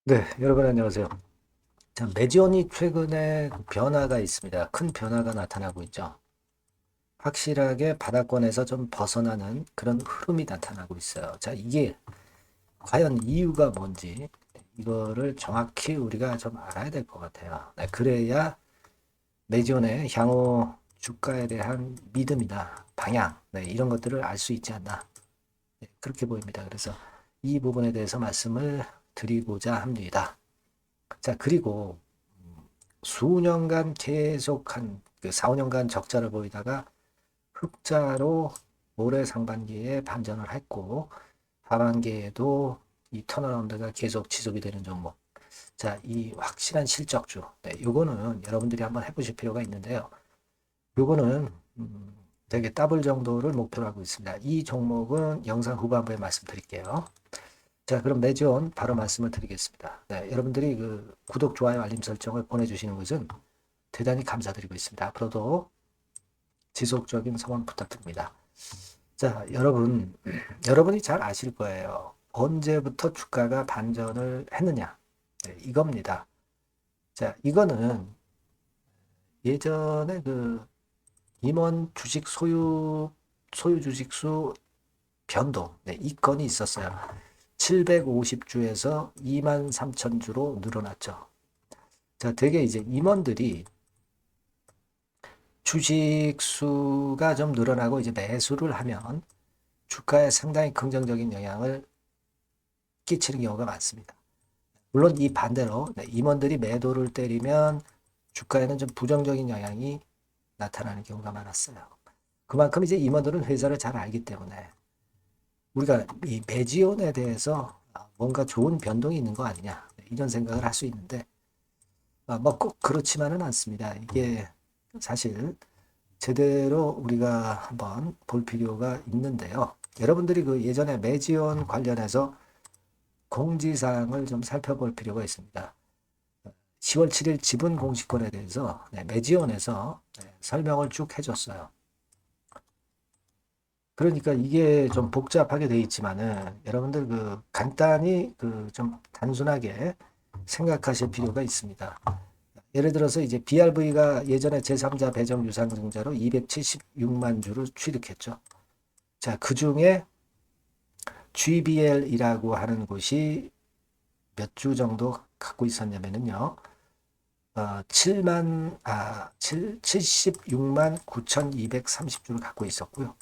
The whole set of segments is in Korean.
네, 여러분 안녕하세요. 자, 메지온이 최근에 변화가 있습니다. 큰 변화가 나타나고 있죠. 확실하게 바닥권에서 좀 벗어나는 그런 흐름이 나타나고 있어요. 자, 이게 과연 이유가 뭔지 이거를 정확히 우리가 좀 알아야 될 것 같아요. 네, 그래야 메지온의 향후 주가에 대한 믿음이나 방향, 네, 이런 것들을 알 수 있지 않나. 네, 그렇게 보입니다. 그래서 이 부분에 대해서 말씀을 드리고자 합니다. 자, 그리고 수년간 계속한 그 4, 5년간 적자를 보이다가 흑자로 올해 상반기에 반전을 했고 하반기에도 이 턴어라운드가 계속 지속이 되는 종목. 자, 이 확실한 실적주. 네, 요거는 여러분들이 한번 해보실 필요가 있는데요. 요거는 되게 더블 정도를 목표로 하고 있습니다. 이 종목은 영상 후반부에 말씀드릴게요. 자, 그럼 매지온 바로 말씀을 드리겠습니다. 네, 여러분들이 그 구독, 좋아요, 알림 설정을 보내주시는 것은 대단히 감사드리고 있습니다. 앞으로도 지속적인 성원 부탁드립니다. 자, 여러분이 잘 아실 거예요. 언제부터 주가가 반전을 했느냐? 네, 이겁니다. 자, 이거는 예전에 그 임원 주식 소유 주식수 변동, 네, 이 건이 있었어요. 750주에서 2만 3천 주로 늘어났죠. 자, 되게 이제 임원들이 주식 수가 좀 늘어나고 이제 매수를 하면 주가에 상당히 긍정적인 영향을 끼치는 경우가 많습니다. 물론 이 반대로 네, 임원들이 매도를 때리면 주가에는 좀 부정적인 영향이 나타나는 경우가 많았어요. 그만큼 이제 임원들은 회사를 잘 알기 때문에 우리가 이 매지온에 대해서 뭔가 좋은 변동이 있는 거 아니냐 이런 생각을 할 수 있는데 뭐 꼭 그렇지만은 않습니다. 이게 사실 제대로 우리가 한번 볼 필요가 있는데요. 여러분들이 그 예전에 매지온 관련해서 공지사항을 좀 살펴볼 필요가 있습니다. 10월 7일 지분 공시권에 대해서 네, 매지원에서 네, 설명을 쭉 해줬어요. 그러니까 이게 좀 복잡하게 돼 있지만은 여러분들 그 간단히 그 좀 단순하게 생각하실 필요가 있습니다. 예를 들어서 이제 BRV가 예전에 제3자 배정 유상증자로 276만 주를 취득했죠. 자, 그 중에 GBL이라고 하는 곳이 몇 주 정도 갖고 있었냐면요. 76만 9,230주를 갖고 있었고요.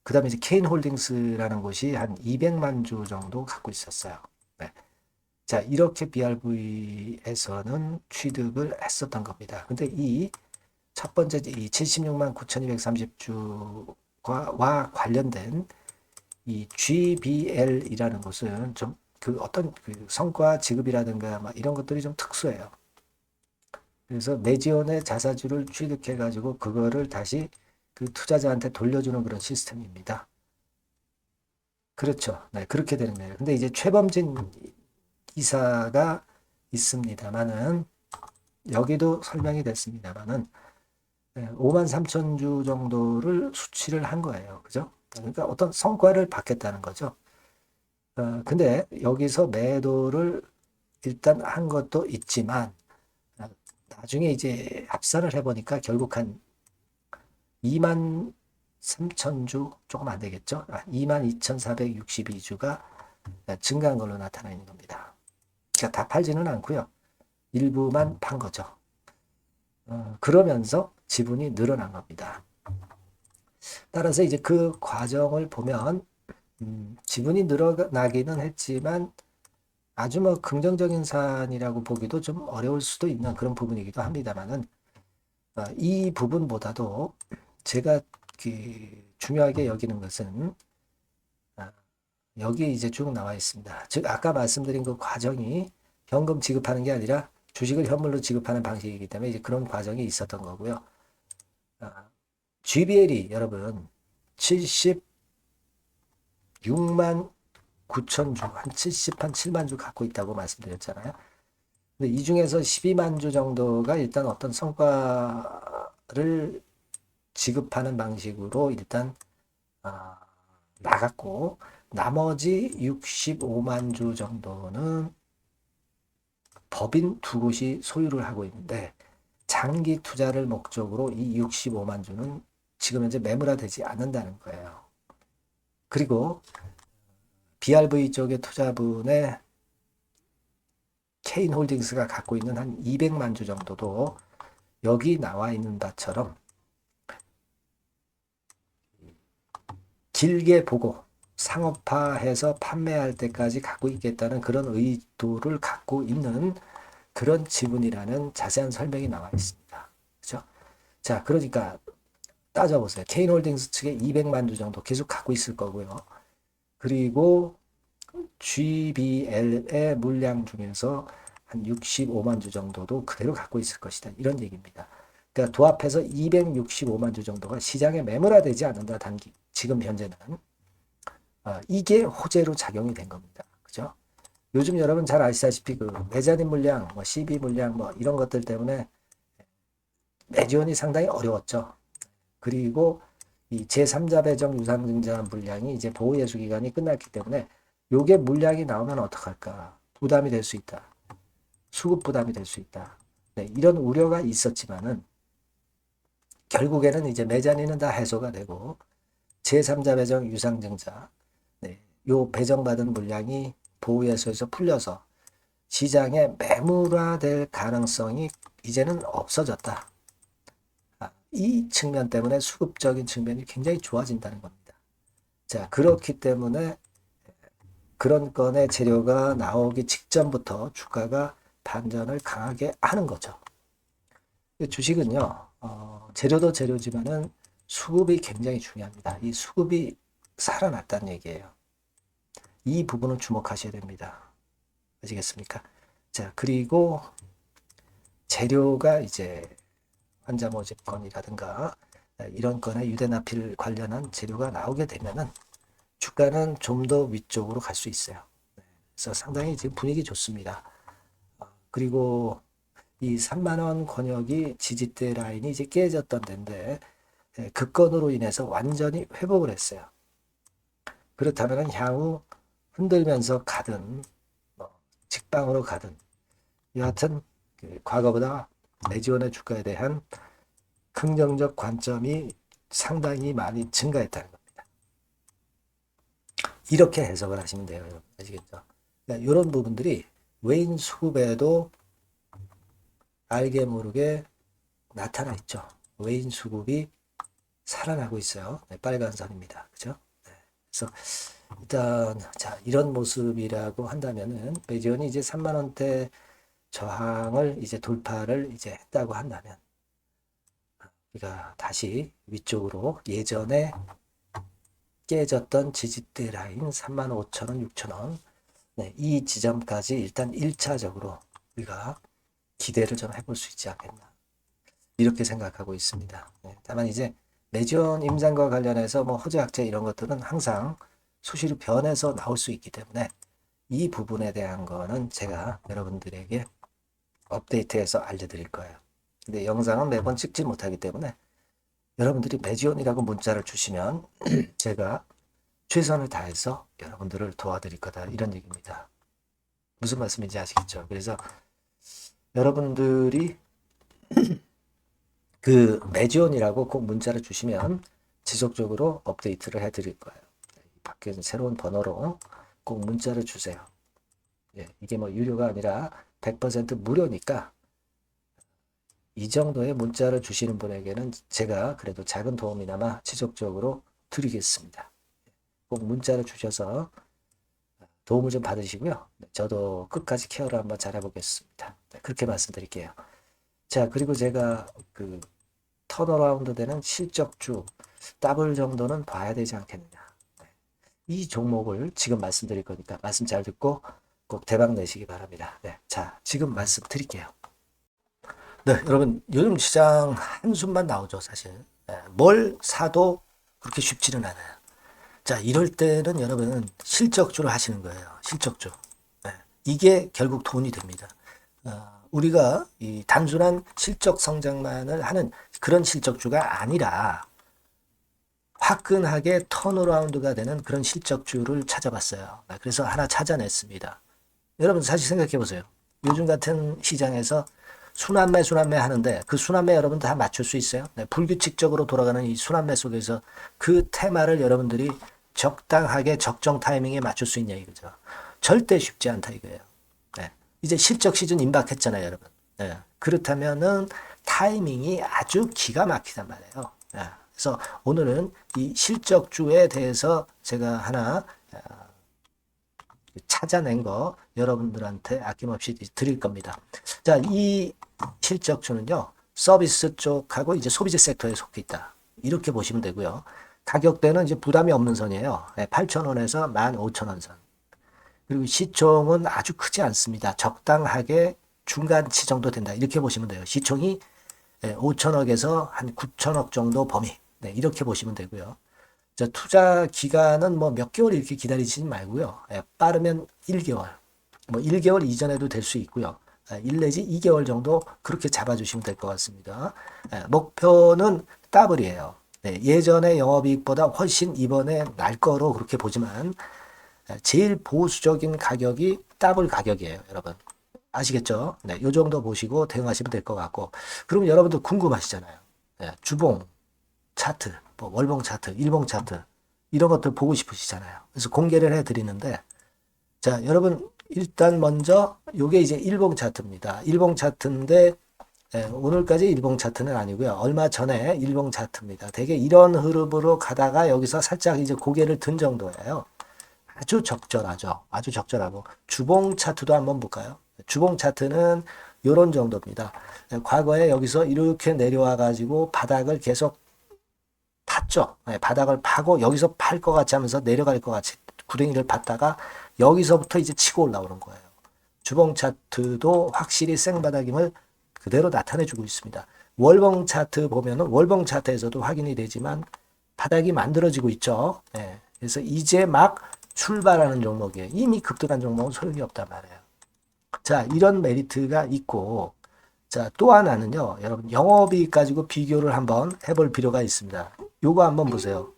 그 다음에 이제 케인홀딩스라는 곳이 한 200만 주 정도 갖고 있었어요. 네. 자, 이렇게 BRV에서는 취득을 했었던 겁니다. 근데 이 첫 번째 이 76만 9,230주와 관련된 이 GBL이라는 곳은 좀 그 어떤 그 성과 지급이라든가 막 이런 것들이 좀 특수해요. 그래서 매지원의 자사주를 취득해가지고 그거를 다시 그 투자자한테 돌려주는 그런 시스템입니다. 그렇죠. 네, 그렇게 되는 거예요. 근데 이제 최범진 이사가 있습니다만은 여기도 설명이 됐습니다만은 5만 3천 주 정도를 수취를 한 거예요. 그죠? 그러니까 어떤 성과를 받겠다는 거죠. 근데 여기서 매도를 일단 한 것도 있지만 나중에 이제 합산을 해보니까 결국 한 2만 3천 주 조금 안 되겠죠? 2만 2,462주가 증가한 걸로 나타나 있는 겁니다. 그러니까 다 팔지는 않고요. 일부만 판 거죠. 그러면서 지분이 늘어난 겁니다. 따라서 이제 그 과정을 보면 지분이 늘어나기는 했지만 아주 뭐 긍정적인 사안이라고 보기도 좀 어려울 수도 있는 그런 부분이기도 합니다만은 이 부분보다도 제가 그 중요하게 여기는 것은 아, 여기 이제 쭉 나와 있습니다. 즉 아까 말씀드린 그 과정이 현금 지급하는 게 아니라 주식을 현물로 지급하는 방식이기 때문에 이제 그런 과정이 있었던 거고요. GBL이 여러분 76만 9천 주, 한 70, 한 7만 주 갖고 있다고 말씀드렸잖아요. 근데 이 중에서 12만 주 정도가 일단 어떤 성과를 지급하는 방식으로 일단 아, 나갔고 나머지 65만 주 정도는 법인 두 곳이 소유를 하고 있는데 장기 투자를 목적으로 이 65만 주는 지금 현재 매물화되지 않는다는 거예요. 그리고 BRV 쪽의 투자분의 케인홀딩스가 갖고 있는 한 200만 주 정도도 여기 나와 있는 바처럼 길게 보고 상업화해서 판매할 때까지 갖고 있겠다는 그런 의도를 갖고 있는 그런 지분이라는 자세한 설명이 나와 있습니다. 그렇죠? 자, 그러니까 따져보세요. 케인홀딩스 측에 200만 주 정도 계속 갖고 있을 거고요. 그리고 GBL의 물량 중에서 한 65만 주 정도도 그대로 갖고 있을 것이다. 이런 얘기입니다. 그러니까 도합해서 265만 주 정도가 시장에 매물화되지 않는다. 단기 지금 현재는 이게 호재로 작용이 된 겁니다. 그죠? 요즘 여러분 잘 아시다시피 그 메자닌 물량, 뭐 CB 물량, 뭐 이런 것들 때문에 매지원이 상당히 어려웠죠. 그리고 이 제3자 배정 유상증자 물량이 이제 보호예수 기간이 끝났기 때문에 요게 물량이 나오면 어떡할까? 부담이 될 수 있다. 수급 부담이 될 수 있다. 네, 이런 우려가 있었지만은 결국에는 이제 메자닌은 다 해소가 되고 제3자 배정 유상증자 네, 요 배정받은 물량이 보호예수에서 풀려서 시장에 매물화될 가능성이 이제는 없어졌다. 이 측면 때문에 수급적인 측면이 굉장히 좋아진다는 겁니다. 자, 그렇기 때문에 그런 건의 재료가 나오기 직전부터 주가가 반전을 강하게 하는 거죠. 주식은요, 재료도 재료지만은 수급이 굉장히 중요합니다. 이 수급이 살아났다는 얘기예요. 이 부분을 주목하셔야 됩니다. 아시겠습니까? 자, 그리고 재료가 이제 환자 모집 건이라든가 이런 건에 유대나필 관련한 재료가 나오게 되면은 주가는 좀 더 위쪽으로 갈 수 있어요. 그래서 상당히 지금 분위기 좋습니다. 그리고 이 3만 원 권역이 지지대 라인이 이제 깨졌던 데인데 그 건으로 인해서 완전히 회복을 했어요. 그렇다면 향후 흔들면서 가든 직방으로 가든 여하튼 과거보다 매지원의 주가에 대한 긍정적 관점이 상당히 많이 증가했다는 겁니다. 이렇게 해석을 하시면 돼요. 여러분. 아시겠죠? 그러니까 이런 부분들이 외인 수급에도 알게 모르게 나타나 있죠. 외인 수급이 살아나고 있어요. 네, 빨간 선입니다. 그죠? 네. 그래서 일단 자 이런 모습이라고 한다면은 매지원이 이제 3만 원대 저항을 이제 돌파를 이제 했다고 한다면 우리가 다시 위쪽으로 예전에 깨졌던 지지대 라인 35,000원, 6,000원 네, 이 지점까지 일단 1차적으로 우리가 기대를 좀 해볼 수 있지 않겠나 이렇게 생각하고 있습니다. 네, 다만 이제 매지원 임상과 관련해서 뭐 호재학제 이런 것들은 항상 수시로 변해서 나올 수 있기 때문에 이 부분에 대한 거는 제가 여러분들에게 업데이트해서 알려드릴 거예요. 근데 영상은 매번 찍지 못하기 때문에 여러분들이 매지원이라고 문자를 주시면 제가 최선을 다해서 여러분들을 도와드릴 거다 이런 얘기입니다. 무슨 말씀인지 아시겠죠? 그래서 여러분들이 그 매지원이라고 꼭 문자를 주시면 지속적으로 업데이트를 해드릴 거예요. 바뀐 새로운 번호로 꼭 문자를 주세요. 예, 이게 뭐 유료가 아니라 100% 무료니까 이 정도의 문자를 주시는 분에게는 제가 그래도 작은 도움이나마 지속적으로 드리겠습니다. 꼭 문자를 주셔서 도움을 좀 받으시고요. 저도 끝까지 케어를 한번 잘해보겠습니다. 그렇게 말씀드릴게요. 자, 그리고 제가 그 턴어라운드 되는 실적주 더블 정도는 봐야 되지 않겠느냐. 이 종목을 지금 말씀드릴 거니까 말씀 잘 듣고 꼭 대박 내시기 바랍니다. 네, 자, 지금 말씀 드릴게요. 네, 여러분, 요즘 시장 한숨만 나오죠, 사실. 네, 뭘 사도 그렇게 쉽지는 않아요. 자, 이럴 때는 여러분은 실적주를 하시는 거예요. 실적주. 네, 이게 결국 돈이 됩니다. 우리가 이 단순한 실적 성장만을 하는 그런 실적주가 아니라 화끈하게 턴어라운드가 되는 그런 실적주를 찾아봤어요. 그래서 하나 찾아냈습니다. 여러분 사실 생각해 보세요. 요즘 같은 시장에서 순환매 하는데 그 순환매 여러분 다 맞출 수 있어요? 네, 불규칙적으로 돌아가는 이 순환매 속에서 그 테마를 여러분들이 적당하게 적정 타이밍에 맞출 수 있냐 이거죠. 절대 쉽지 않다 이거예요. 네, 이제 실적 시즌 임박했잖아요, 여러분. 네, 그렇다면은 타이밍이 아주 기가 막히단 말이에요. 네, 그래서 오늘은 이 실적주에 대해서 제가 하나 찾아낸 거 여러분들한테 아낌없이 드릴 겁니다. 자, 이 실적주는요, 서비스 쪽하고 이제 소비재 섹터에 속해 있다. 이렇게 보시면 되고요. 가격대는 이제 부담이 없는 선이에요. 8,000원에서 15,000원 선. 그리고 시총은 아주 크지 않습니다. 적당하게 중간치 정도 된다. 이렇게 보시면 돼요. 시총이 5천억에서 한 9천억 정도 범위. 네, 이렇게 보시면 되고요. 자, 투자 기간은 뭐 몇 개월 이렇게 기다리지 말고요. 빠르면 1개월. 뭐 1개월 이전에도 될 수 있고요. 1 내지 2개월 정도 그렇게 잡아주시면 될 것 같습니다. 목표는 더블이에요. 네, 예전의 영업이익보다 훨씬 이번에 날 거로 그렇게 보지만 제일 보수적인 가격이 더블 가격이에요, 여러분. 아시겠죠? 네, 요 정도 보시고 대응하시면 될 것 같고. 그럼 여러분들 궁금하시잖아요. 네, 주봉, 차트, 뭐 월봉 차트, 일봉 차트 이런 것들 보고 싶으시잖아요. 그래서 공개를 해드리는데 자, 여러분 일단 먼저 요게 이제 일봉 차트입니다. 일봉 차트인데 오늘까지 일봉 차트는 아니고요. 얼마 전에 일봉 차트입니다. 되게 이런 흐름으로 가다가 여기서 살짝 이제 고개를 든 정도예요. 아주 적절하죠. 아주 적절하고 주봉 차트도 한번 볼까요? 주봉 차트는 요런 정도입니다. 과거에 여기서 이렇게 내려와 가지고 바닥을 계속 팠죠. 바닥을 파고 여기서 팔 것 같이 하면서 내려갈 것 같이 구덩이를 팠다가 여기서부터 이제 치고 올라오는 거예요. 주봉 차트도 확실히 생바닥임을 그대로 나타내주고 있습니다. 월봉 차트 보면은 월봉 차트에서도 확인이 되지만 바닥이 만들어지고 있죠. 네. 그래서 이제 막 출발하는 종목이에요. 이미 급등한 종목은 소용이 없단 말이에요. 자, 이런 메리트가 있고 자, 또 하나는요. 여러분 영업이익 가지고 비교를 한번 해볼 필요가 있습니다. 요거 한번 보세요.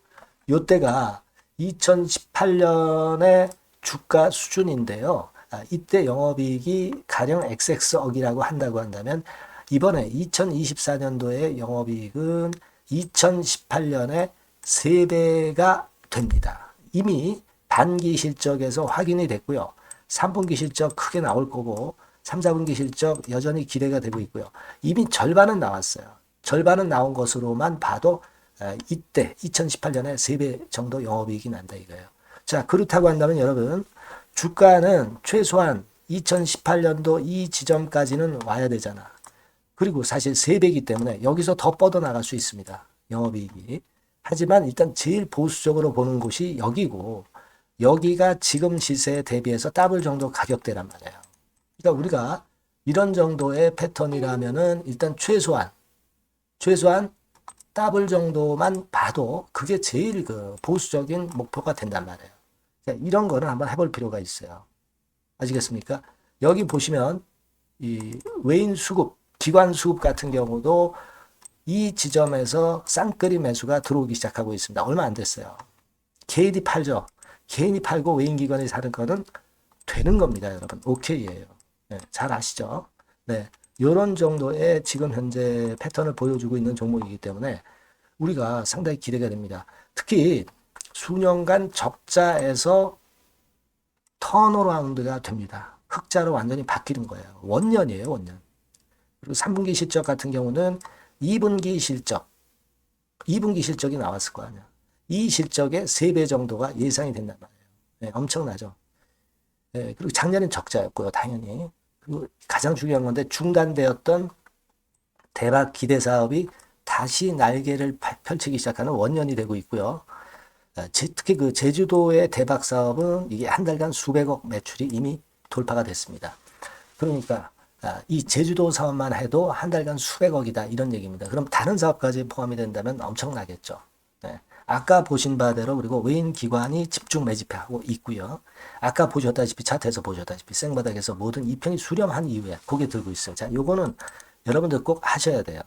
요때가 2018년의 주가 수준인데요. 이때 영업이익이 가령 XX억이라고 한다고 한다면 이번에 2024년도의 영업이익은 2018년에 3배가 됩니다. 이미 단기 실적에서 확인이 됐고요. 3분기 실적 크게 나올 거고 3, 4분기 실적 여전히 기대가 되고 있고요. 이미 절반은 나왔어요. 절반은 나온 것으로만 봐도 이때 2018년에 3배 정도 영업이익이 난다 이거예요. 자, 그렇다고 한다면 여러분 주가는 최소한 2018년도 이 지점까지는 와야 되잖아. 그리고 사실 3배이기 때문에 여기서 더 뻗어나갈 수 있습니다. 영업이익이. 하지만 일단 제일 보수적으로 보는 곳이 여기고 여기가 지금 시세에 대비해서 더블 정도 가격대란 말이에요. 그러니까 우리가 이런 정도의 패턴이라면은 일단 최소한 더블 정도만 봐도 그게 제일 그 보수적인 목표가 된단 말이에요. 그러니까 이런 거는 한번 해볼 필요가 있어요. 아시겠습니까? 여기 보시면 이 외인 수급, 기관 수급 같은 경우도 이 지점에서 쌍끌이 매수가 들어오기 시작하고 있습니다. 얼마 안 됐어요. 개인이 팔죠. 개인이 팔고 외인 기관이 사는 거는 되는 겁니다, 여러분. 오케이예요. 네, 잘 아시죠? 네, 이런 정도의 지금 현재 패턴을 보여주고 있는 종목이기 때문에 우리가 상당히 기대가 됩니다. 특히 수년간 적자에서 턴어라운드가 됩니다. 흑자로 완전히 바뀌는 거예요. 원년이에요, 원년. 그리고 3분기 실적 같은 경우는 2분기 실적이 나왔을 거 아니야. 이 실적의 3배 정도가 예상이 된단 말이에요. 네, 엄청나죠. 네, 그리고 작년엔 적자였고요, 당연히. 그리고 가장 중요한 건데 중단되었던 대박 기대 사업이 다시 날개를 펼치기 시작하는 원년이 되고 있고요. 특히 그 제주도의 대박 사업은 이게 한 달간 수백억 매출이 이미 돌파가 됐습니다. 그러니까 이 제주도 사업만 해도 한 달간 수백억이다 이런 얘기입니다. 그럼 다른 사업까지 포함이 된다면 엄청나겠죠. 네. 아까 보신 바대로 그리고 외인 기관이 집중 매집하고 있고요. 아까 보셨다시피 차트에서 보셨다시피 생바닥에서 모든 이평이 수렴한 이후에 고개 들고 있어요. 자, 요거는 여러분들 꼭 하셔야 돼요.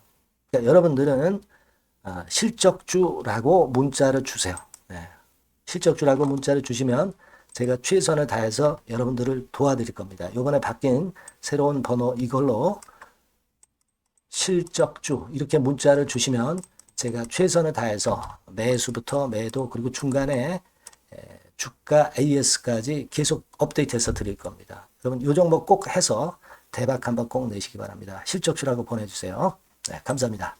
그러니까 여러분들은 실적주라고 문자를 주세요. 네. 실적주라고 문자를 주시면 제가 최선을 다해서 여러분들을 도와드릴 겁니다. 이번에 바뀐 새로운 번호 이걸로 실적주 이렇게 문자를 주시면 제가 최선을 다해서 매수부터 매도 그리고 중간에 주가 AS까지 계속 업데이트해서 드릴 겁니다. 여러분 이 종목 꼭 해서 대박 한번 꼭 내시기 바랍니다. 실적주라고 보내주세요. 네, 감사합니다.